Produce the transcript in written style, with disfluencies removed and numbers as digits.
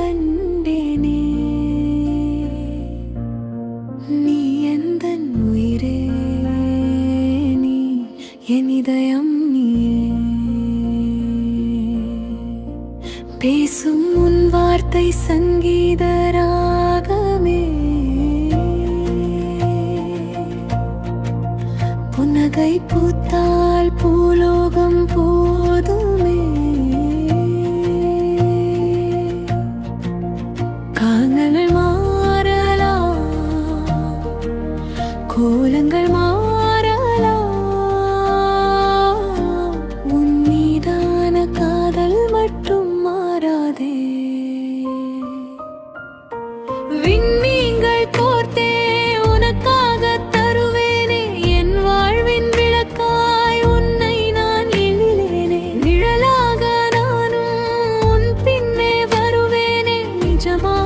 கண்டேனே. நீ எந்தன் உயிரே, நீ என் இதயம் நீயே. பேசும் உன் வார்த்தை சங்கீத ராகமே. புன்னகை பூத்தால் பூலோகம் போதுமே. காலங்கள் மாறலாம், கோலங்கள் மாறலாம், உன் மீதான காதல் மட்டும் மாறாதே. விண்மீன்கள் கோர்த்தே உனக்காக தருவேனே, என் வாழ்வின் விளக்காய் உன்னை நான் எண்ணினேனே. நிழலாக நானும் உன் பின்னே வருவேனே, நிஜமா